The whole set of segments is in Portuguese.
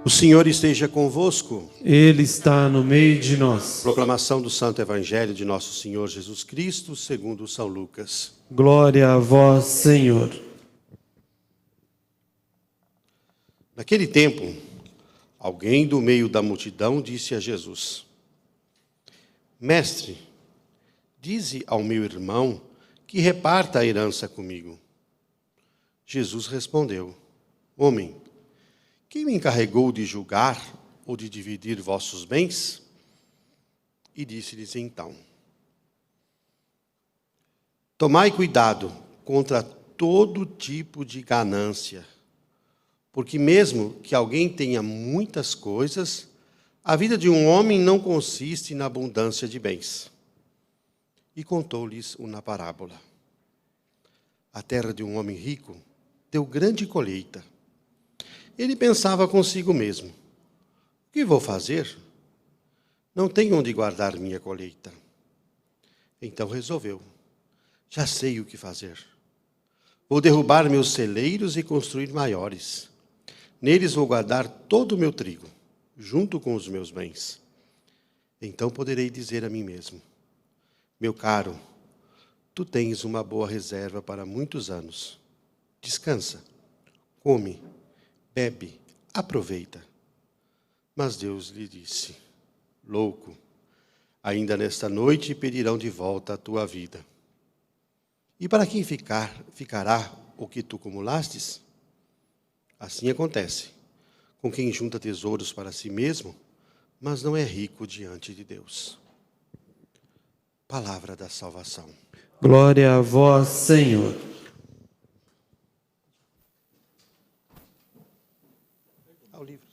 O Senhor esteja convosco. Ele está no meio de nós. Proclamação do Santo Evangelho de Nosso Senhor Jesus Cristo, segundo São Lucas. Glória a vós, Senhor. Naquele tempo, alguém do meio da multidão disse a Jesus: Mestre, dize ao meu irmão que reparta a herança comigo. Jesus respondeu: Homem, quem me encarregou de julgar ou de dividir vossos bens? E disse-lhes então: Tomai cuidado contra todo tipo de ganância, porque mesmo que alguém tenha muitas coisas, a vida de um homem não consiste na abundância de bens. E contou-lhes uma parábola. A terra de um homem rico deu grande colheita. Ele pensava consigo mesmo: o que vou fazer? Não tenho onde guardar minha colheita. Então resolveu: já sei o que fazer. Vou derrubar meus celeiros e construir maiores. Neles vou guardar todo o meu trigo, junto com os meus bens. Então poderei dizer a mim mesmo: meu caro, tu tens uma boa reserva para muitos anos. Descansa, come, bebe, aproveita. Mas Deus lhe disse: louco, ainda nesta noite pedirão de volta a tua vida. E para quem ficará o que tu acumulastes? Assim acontece com quem junta tesouros para si mesmo, mas não é rico diante de Deus. Palavra da salvação. Glória a vós, Senhor. Ao livro.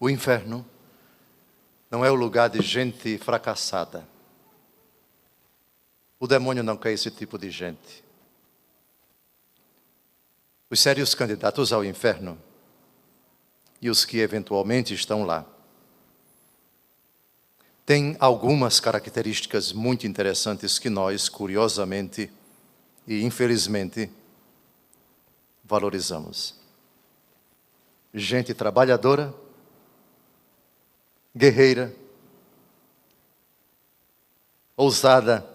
O inferno não é o lugar de gente fracassada. O demônio não quer esse tipo de gente. Os sérios candidatos ao inferno e os que eventualmente estão lá têm algumas características muito interessantes que nós, curiosamente e infelizmente, valorizamos. Gente trabalhadora, guerreira, ousada,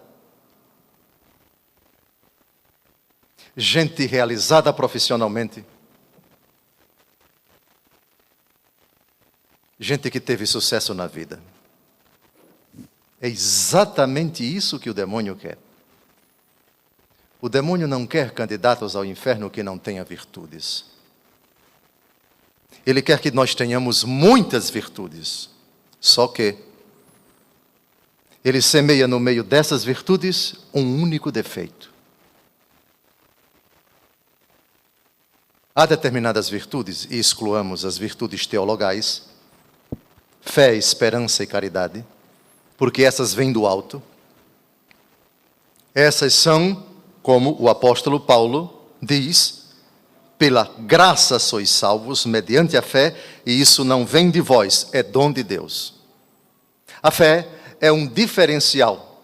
gente realizada profissionalmente, gente que teve sucesso na vida. É exatamente isso que o demônio quer. O demônio não quer candidatos ao inferno que não tenham virtudes. Ele quer que nós tenhamos muitas virtudes. Só que ele semeia no meio dessas virtudes um único defeito. Há determinadas virtudes, e excluamos as virtudes teologais, fé, esperança e caridade, porque essas vêm do alto. Essas são, como o apóstolo Paulo diz, pela graça sois salvos, mediante a fé, e isso não vem de vós, é dom de Deus. A fé é um diferencial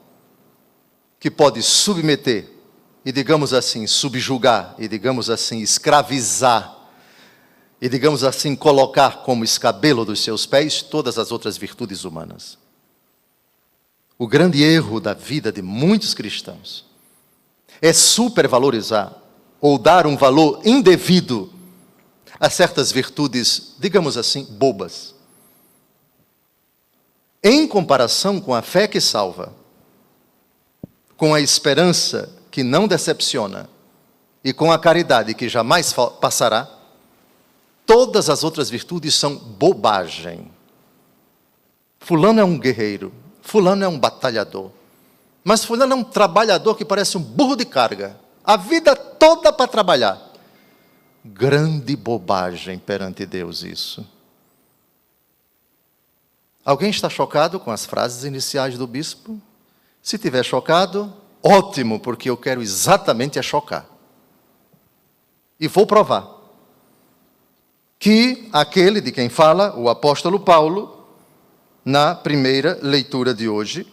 que pode submeter e, digamos assim, subjugar, e, digamos assim, escravizar, e, digamos assim, colocar como escabelo dos seus pés todas as outras virtudes humanas. O grande erro da vida de muitos cristãos é supervalorizar ou dar um valor indevido a certas virtudes, digamos assim, bobas. Em comparação com a fé que salva, com a esperança que não decepciona e com a caridade que jamais passará, todas as outras virtudes são bobagem. Fulano é um guerreiro, fulano é um batalhador, Mas fulano é um trabalhador que parece um burro de carga. A vida toda para trabalhar. Grande bobagem perante Deus isso. Alguém está chocado com as frases iniciais do bispo? Se tiver chocado, ótimo, porque eu quero exatamente chocar. E vou provar que aquele de quem fala, o apóstolo Paulo, na primeira leitura de hoje,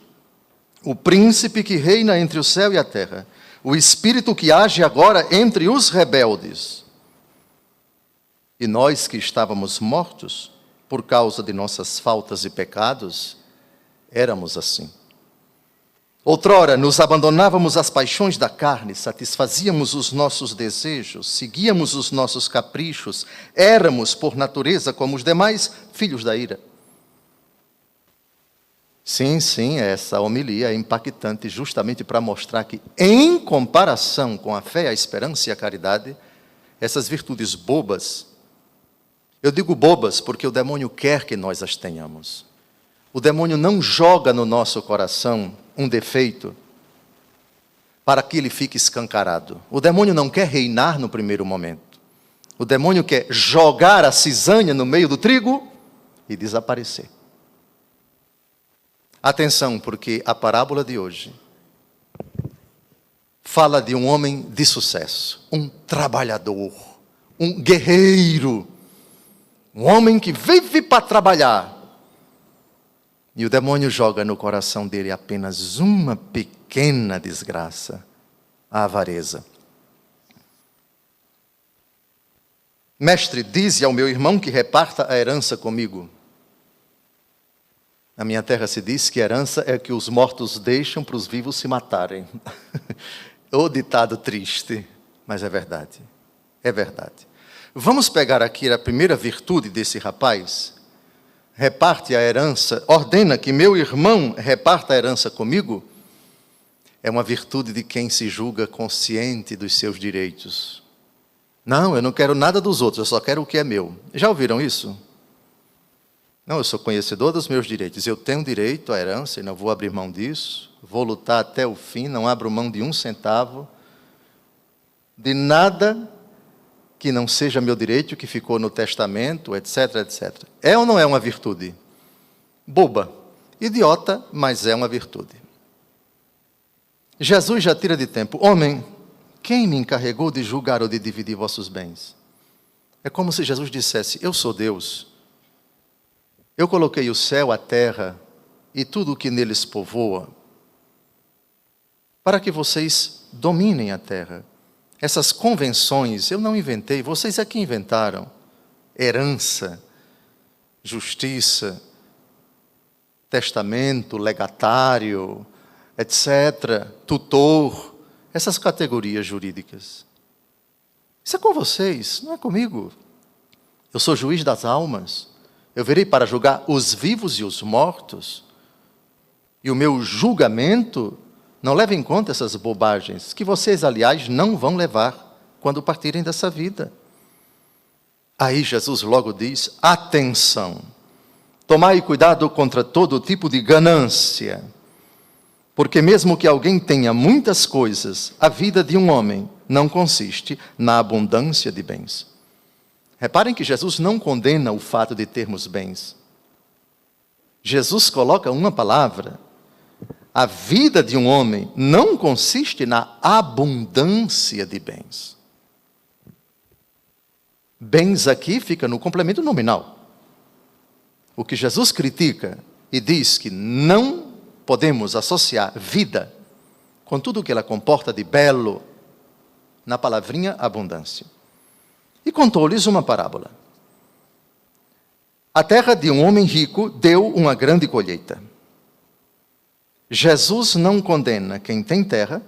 o príncipe que reina entre o céu e a terra, o espírito que age agora entre os rebeldes, e nós que estávamos mortos por causa de nossas faltas e pecados, éramos assim. Outrora nos abandonávamos às paixões da carne, satisfazíamos os nossos desejos, seguíamos os nossos caprichos, éramos, por natureza, como os demais, filhos da ira. Sim, essa homilia é impactante justamente para mostrar que, em comparação com a fé, a esperança e a caridade, essas virtudes bobas, eu digo bobas porque o demônio quer que nós as tenhamos. O demônio não joga no nosso coração um defeito para que ele fique escancarado. O demônio não quer reinar no primeiro momento. O demônio quer jogar a cisanha no meio do trigo e desaparecer. Atenção, porque a parábola de hoje fala de um homem de sucesso, um trabalhador, um guerreiro, um homem que vive para trabalhar. E o demônio joga no coração dele apenas uma pequena desgraça, a avareza. Mestre, dize ao meu irmão que reparta a herança comigo. Na minha terra se diz que herança é que os mortos deixam para os vivos se matarem. Ô ditado triste, mas é verdade. É verdade. Vamos pegar aqui a primeira virtude desse rapaz. Reparte a herança, ordena que meu irmão reparta a herança comigo. É uma virtude de quem se julga consciente dos seus direitos. Não, eu não quero nada dos outros, eu só quero o que é meu. Já ouviram isso? Não, eu sou conhecedor dos meus direitos. Eu tenho direito à herança e não vou abrir mão disso. Vou lutar até o fim, não abro mão de um centavo. De nada que não seja meu direito, que ficou no testamento, etc, etc. É ou não é uma virtude? Boba. Idiota, mas é uma virtude. Jesus já tira de tempo. Homem, quem me encarregou de julgar ou de dividir vossos bens? É como se Jesus dissesse, eu sou Deus. Eu coloquei o céu, a terra e tudo o que neles povoa para que vocês dominem a terra. Essas convenções eu não inventei, vocês é que inventaram. Herança, justiça, testamento, legatário, etc., tutor, essas categorias jurídicas. Isso é com vocês, não é comigo. Eu sou juiz das almas. Eu virei para julgar os vivos e os mortos. E o meu julgamento não leva em conta essas bobagens, que vocês, aliás, não vão levar quando partirem dessa vida. Aí Jesus logo diz, atenção, tomai cuidado contra todo tipo de ganância, porque mesmo que alguém tenha muitas coisas, a vida de um homem não consiste na abundância de bens. Reparem que Jesus não condena o fato de termos bens. Jesus coloca uma palavra. A vida de um homem não consiste na abundância de bens. Bens aqui fica no complemento nominal. O que Jesus critica e diz que não podemos associar vida com tudo o que ela comporta de belo, na palavrinha abundância. E contou-lhes uma parábola. A terra de um homem rico deu uma grande colheita. Jesus não condena quem tem terra,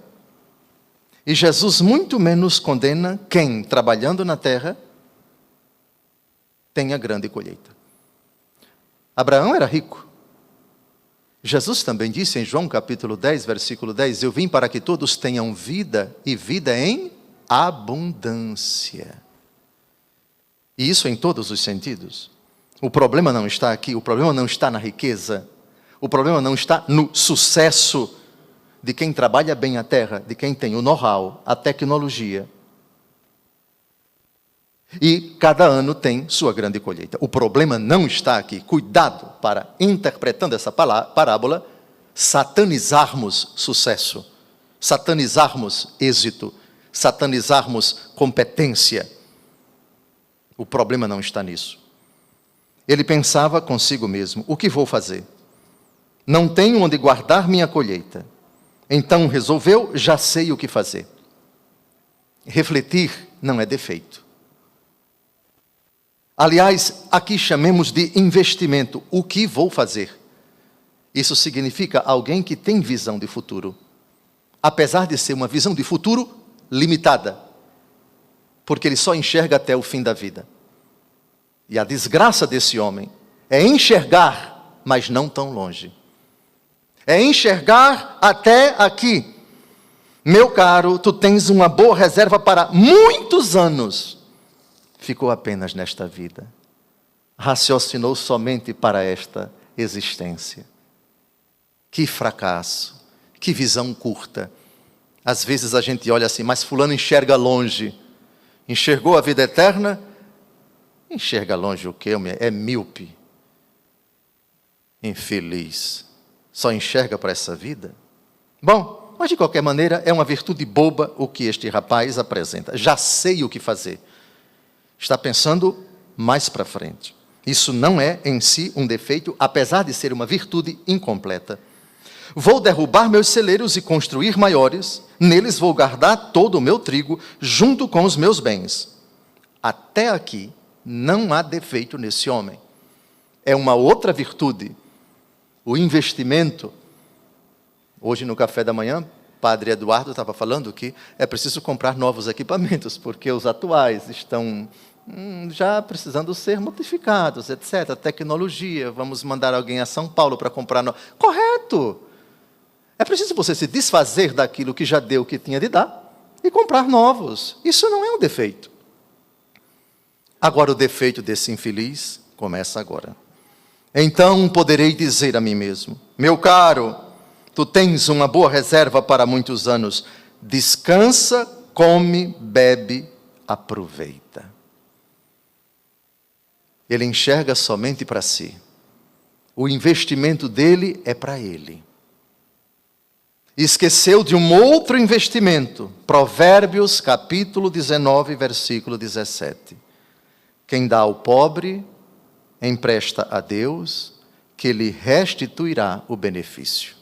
e Jesus muito menos condena quem, trabalhando na terra, tenha grande colheita. Abraão era rico. Jesus também disse em João capítulo 10, versículo 10, eu vim para que todos tenham vida, e vida em abundância. E isso em todos os sentidos. O problema não está aqui, o problema não está na riqueza, o problema não está no sucesso, de quem trabalha bem a terra, de quem tem o know-how, a tecnologia. E cada ano tem sua grande colheita. O problema não está aqui. Cuidado para, interpretando essa parábola, satanizarmos sucesso, satanizarmos êxito, satanizarmos competência. O problema não está nisso. Ele pensava consigo mesmo: o que vou fazer? Não tenho onde guardar minha colheita. Então resolveu: já sei o que fazer. Refletir não é defeito. Aliás, aqui chamemos de investimento. O que vou fazer? Isso significa alguém que tem visão de futuro. Apesar de ser uma visão de futuro limitada. Porque ele só enxerga até o fim da vida. E a desgraça desse homem é enxergar, mas não tão longe. É enxergar até aqui. Meu caro, tu tens uma boa reserva para muitos anos. Ficou apenas nesta vida. Raciocinou somente para esta existência. Que fracasso, que visão curta. Às vezes a gente olha assim: mas fulano enxerga longe. Enxergou a vida eterna? Enxerga longe o quê? É míope. Infeliz. Só enxerga para essa vida? Bom, mas de qualquer maneira é uma virtude boba o que este rapaz apresenta. Já sei o que fazer. Está pensando mais para frente. Isso não é em si um defeito, apesar de ser uma virtude incompleta. Vou derrubar meus celeiros e construir maiores, neles vou guardar todo o meu trigo, junto com os meus bens. Até aqui, não há defeito nesse homem. É uma outra virtude, o investimento. Hoje no café da manhã, Padre Eduardo estava falando que é preciso comprar novos equipamentos, porque os atuais estão já precisando ser modificados, etc. Tecnologia, vamos mandar alguém a São Paulo para comprar. Correto! É preciso você se desfazer daquilo que já deu o que tinha de dar e comprar novos. Isso não é um defeito. Agora o defeito desse infeliz começa agora. Então poderei dizer a mim mesmo: meu caro, tu tens uma boa reserva para muitos anos. Descansa, come, bebe, aproveita. Ele enxerga somente para si. O investimento dele é para ele. Esqueceu de um outro investimento. Provérbios, capítulo 19, versículo 17. Quem dá ao pobre, empresta a Deus, que lhe restituirá o benefício.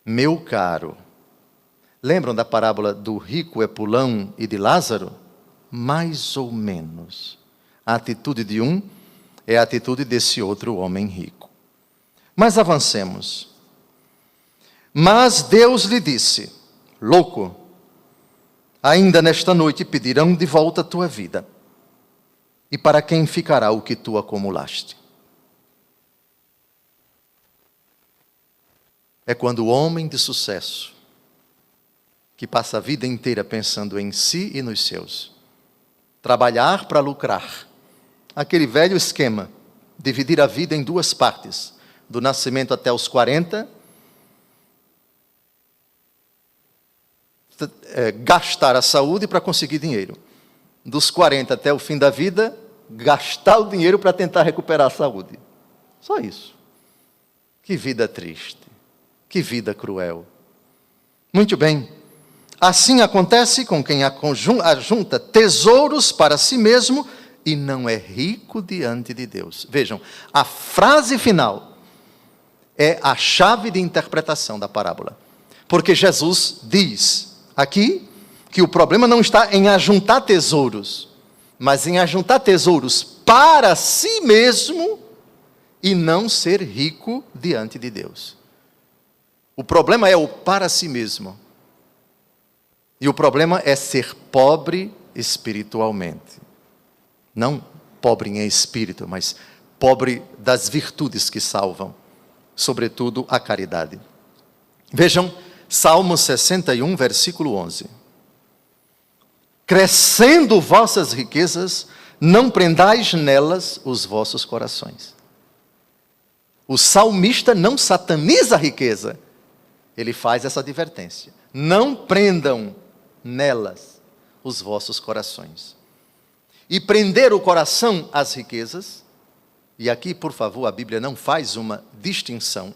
Meu caro, lembram da parábola do rico Epulão e de Lázaro? Mais ou menos. A atitude de um é a atitude desse outro homem rico. Mas avancemos. Mas Deus lhe disse: louco, ainda nesta noite pedirão de volta a tua vida. E para quem ficará o que tu acumulaste? É quando o homem de sucesso, que passa a vida inteira pensando em si e nos seus, trabalhar para lucrar, aquele velho esquema, dividir a vida em duas partes, do nascimento até os 40, gastar a saúde para conseguir dinheiro. Dos 40 até o fim da vida, gastar o dinheiro para tentar recuperar a saúde. Só isso. Que vida triste. Que vida cruel. Muito bem. Assim acontece com quem ajunta tesouros para si mesmo e não é rico diante de Deus. Vejam, a frase final é a chave de interpretação da parábola. Porque Jesus diz aqui que o problema não está em ajuntar tesouros, mas em ajuntar tesouros para si mesmo e não ser rico diante de Deus. O problema é o para si mesmo. E o problema é ser pobre espiritualmente. Não pobre em espírito, mas pobre das virtudes que salvam, sobretudo a caridade. Vejam, Salmo 61, versículo 11. Crescendo vossas riquezas, não prendais nelas os vossos corações. O salmista não sataniza a riqueza. ele faz essa advertência: não prendam nelas os vossos corações. E prender o coração às riquezas, e aqui, por favor, a Bíblia não faz uma distinção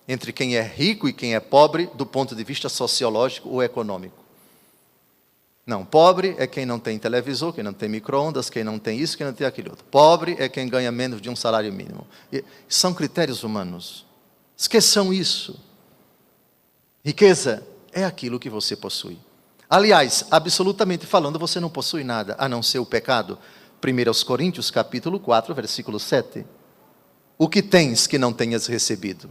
entre quem é rico e quem é pobre do ponto de vista sociológico ou econômico. Não, pobre é quem não tem televisor, quem não tem micro-ondas, quem não tem isso, quem não tem aquilo outro. Pobre é quem ganha menos de um salário mínimo. São critérios humanos. Esqueçam isso. Riqueza é aquilo que você possui. Aliás, absolutamente falando, você não possui nada, a não ser o pecado. 1 Coríntios, capítulo 4, versículo 7. O que tens que não tenhas recebido?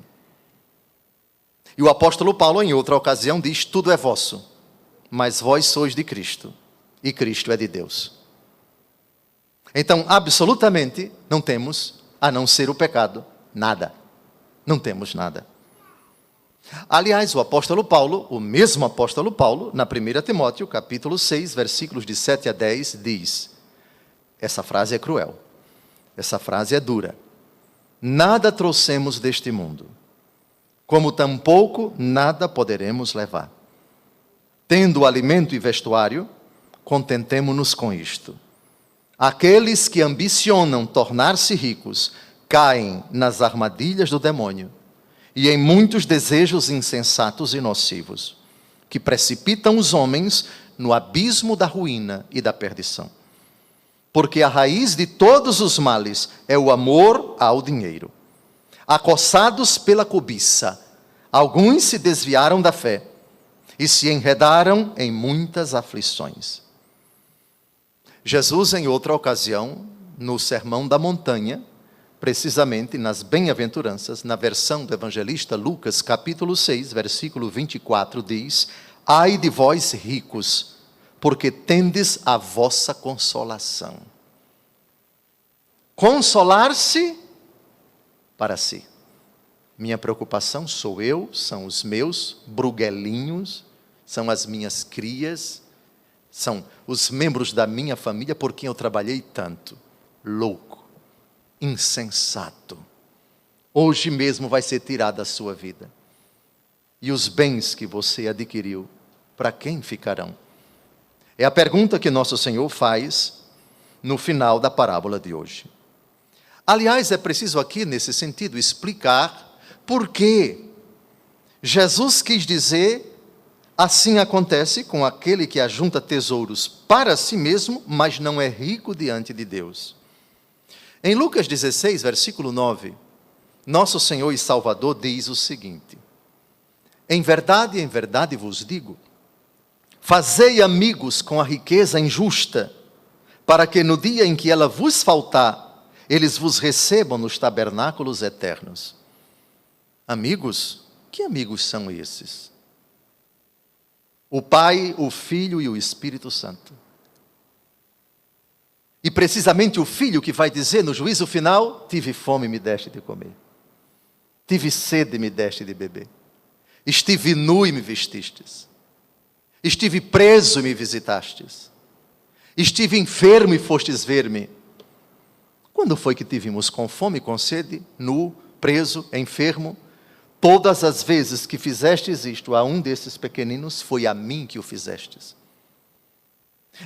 E o apóstolo Paulo, em outra ocasião, diz: tudo é vosso, mas vós sois de Cristo, e Cristo é de Deus. Então, absolutamente, não temos, a não ser o pecado, nada. Não temos nada. Aliás, o apóstolo Paulo, o mesmo apóstolo Paulo, na 1 Timóteo, capítulo 6, versículos de 7 a 10, diz, essa frase é cruel, essa frase é dura: nada trouxemos deste mundo, como tampouco nada poderemos levar. Tendo alimento e vestuário, contentemo-nos com isto. Aqueles que ambicionam tornar-se ricos caem nas armadilhas do demônio e em muitos desejos insensatos e nocivos, que precipitam os homens no abismo da ruína e da perdição. Porque a raiz de todos os males é o amor ao dinheiro. Acossados pela cobiça, alguns se desviaram da fé e se enredaram em muitas aflições. Jesus, em outra ocasião, no Sermão da Montanha, precisamente nas Bem-aventuranças, na versão do evangelista Lucas, capítulo 6, versículo 24, diz: ai de vós ricos, porque tendes a vossa consolação. Consolar-se para si. Minha preocupação sou eu, são os meus bruguelinhos, são as minhas crias, são os membros da minha família por quem eu trabalhei tanto. Louco, insensato. Hoje mesmo vai ser tirada a sua vida. E os bens que você adquiriu, para quem ficarão? É a pergunta que nosso Senhor faz no final da parábola de hoje. Aliás, é preciso aqui, nesse sentido, explicar por que Jesus quis dizer: assim acontece com aquele que ajunta tesouros para si mesmo, mas não é rico diante de Deus. Em Lucas 16, versículo 9, nosso Senhor e Salvador diz o seguinte: em verdade vos digo, fazei amigos com a riqueza injusta, para que no dia em que ela vos faltar, eles vos recebam nos tabernáculos eternos. Amigos? Que amigos são esses? O Pai, o Filho e o Espírito Santo. E precisamente o Filho que vai dizer no juízo final: tive fome e me deste de comer. Tive sede e me deste de beber. Estive nu e me vestistes. Estive preso e me visitastes. Estive enfermo e fostes ver-me. Quando foi que te vimos com fome, com sede, nu, preso, enfermo? Todas as vezes que fizestes isto a um desses pequeninos, foi a mim que o fizestes.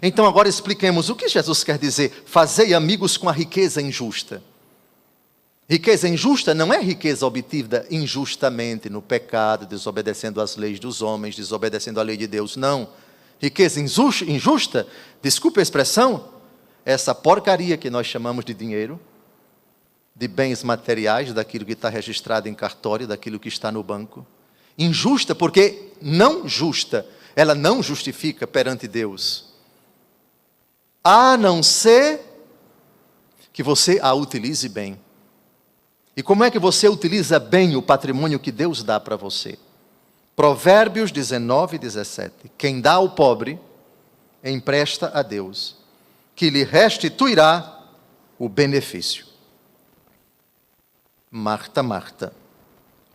Então agora expliquemos o que Jesus quer dizer: fazei amigos com a riqueza injusta. Riqueza injusta não é riqueza obtida injustamente no pecado, desobedecendo às leis dos homens, desobedecendo à lei de Deus, não. Riqueza injusta, desculpe a expressão, essa porcaria que nós chamamos de dinheiro, de bens materiais, daquilo que está registrado em cartório, daquilo que está no banco. Injusta porque não justa, ela não justifica perante Deus, a não ser que você a utilize bem. E como é que você utiliza bem o patrimônio que Deus dá para você? Provérbios 19, 17. Quem dá ao pobre, empresta a Deus, que lhe restituirá o benefício. Marta, Marta,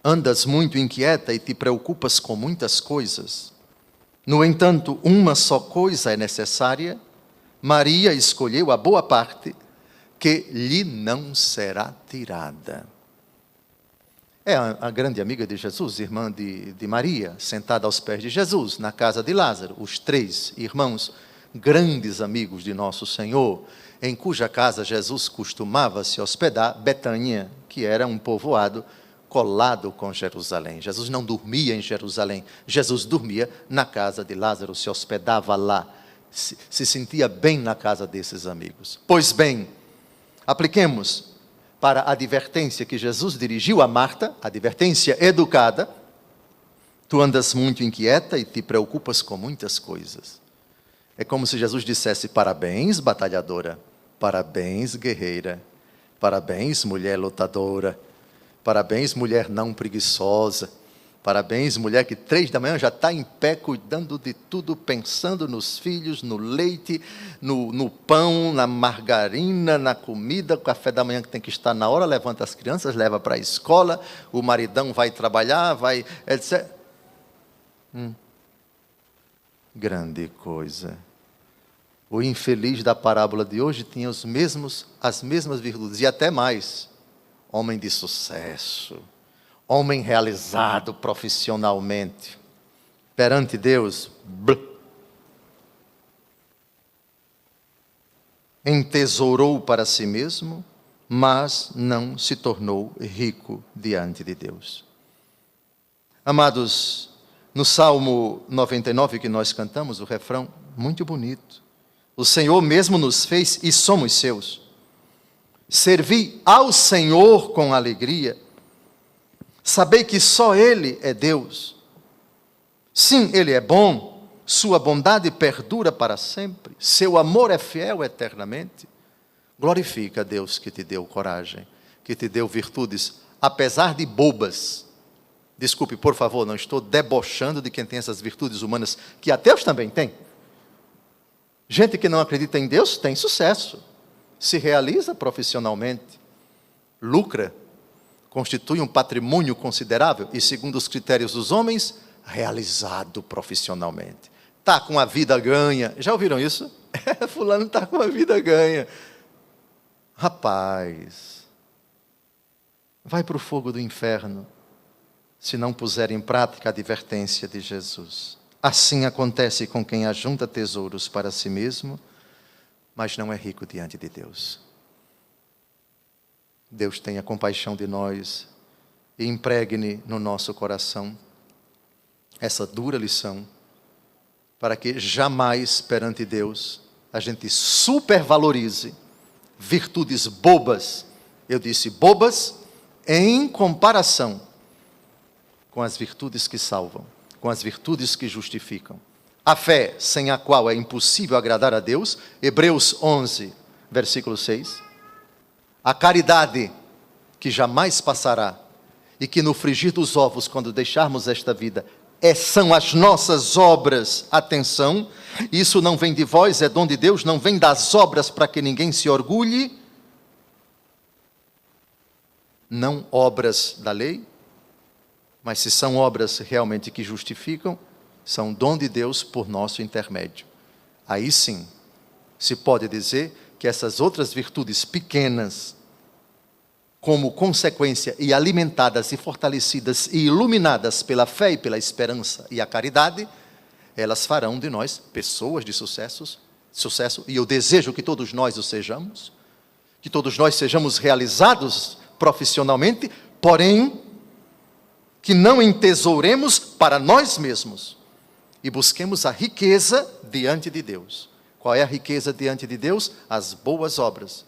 andas muito inquieta e te preocupas com muitas coisas. No entanto, uma só coisa é necessária. Maria escolheu a boa parte, que lhe não será tirada. É a grande amiga de Jesus, irmã de Maria, sentada aos pés de Jesus, na casa de Lázaro. Os 3 irmãos, grandes amigos de nosso Senhor, em cuja casa Jesus costumava se hospedar, Betânia, que era um povoado colado com Jerusalém. Jesus não dormia em Jerusalém, Jesus dormia na casa de Lázaro, se hospedava lá, se sentia bem na casa desses amigos. Pois bem, apliquemos para a advertência que Jesus dirigiu a Marta, advertência educada: tu andas muito inquieta e te preocupas com muitas coisas. É como se Jesus dissesse: parabéns, batalhadora, parabéns, guerreira, parabéns, mulher lutadora, parabéns, mulher não preguiçosa, parabéns, mulher que 3 da manhã já está em pé, cuidando de tudo, pensando nos filhos, no leite, no pão, na margarina, na comida, o café da manhã que tem que estar na hora, levanta as crianças, leva para a escola, o maridão vai trabalhar, vai, etc. Grande coisa. O infeliz da parábola de hoje tinha as mesmas virtudes, e até mais. Homem de sucesso, homem realizado profissionalmente, perante Deus, entesourou para si mesmo, mas não se tornou rico diante de Deus. Amados, no Salmo 99 que nós cantamos, o refrão, muito bonito. O Senhor mesmo nos fez e somos seus. Servi ao Senhor com alegria. Sabei que só Ele é Deus. Sim, Ele é bom. Sua bondade perdura para sempre. Seu amor é fiel eternamente. Glorifica a Deus que te deu coragem, que te deu virtudes, apesar de bobas. Desculpe, por favor, não estou debochando de quem tem essas virtudes humanas, que ateus também têm. Gente que não acredita em Deus tem sucesso, se realiza profissionalmente, lucra, constitui um patrimônio considerável e, segundo os critérios dos homens, realizado profissionalmente. Está com a vida ganha. Já ouviram isso? Fulano está com a vida ganha. Rapaz, vai para o fogo do inferno se não puser em prática a advertência de Jesus. Assim acontece com quem ajunta tesouros para si mesmo, mas não é rico diante de Deus. Deus tenha compaixão de nós e impregne no nosso coração essa dura lição, para que jamais perante Deus a gente supervalorize virtudes bobas. Eu disse bobas em comparação com as virtudes que salvam, com as virtudes que justificam. A fé, sem a qual é impossível agradar a Deus, Hebreus 11, versículo 6. A caridade, que jamais passará, e que no frigir dos ovos, quando deixarmos esta vida, são as nossas obras. Atenção, isso não vem de vós, é dom de Deus, não vem das obras para que ninguém se orgulhe. Não obras da lei, mas se são obras realmente que justificam, são dom de Deus por nosso intermédio. Aí sim, se pode dizer que essas outras virtudes pequenas, como consequência e alimentadas e fortalecidas e iluminadas pela fé e pela esperança e a caridade, elas farão de nós pessoas de sucesso, e eu desejo que todos nós o sejamos, que todos nós sejamos realizados profissionalmente, porém, que não entesouremos para nós mesmos e busquemos a riqueza diante de Deus. Qual é a riqueza diante de Deus? As boas obras,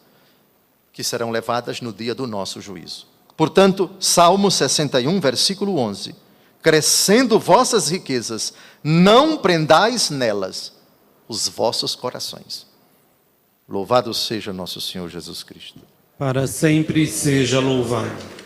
que serão levadas no dia do nosso juízo. Portanto, Salmo 61, versículo 11. Crescendo vossas riquezas, não prendais nelas os vossos corações. Louvado seja nosso Senhor Jesus Cristo. Para sempre seja louvado.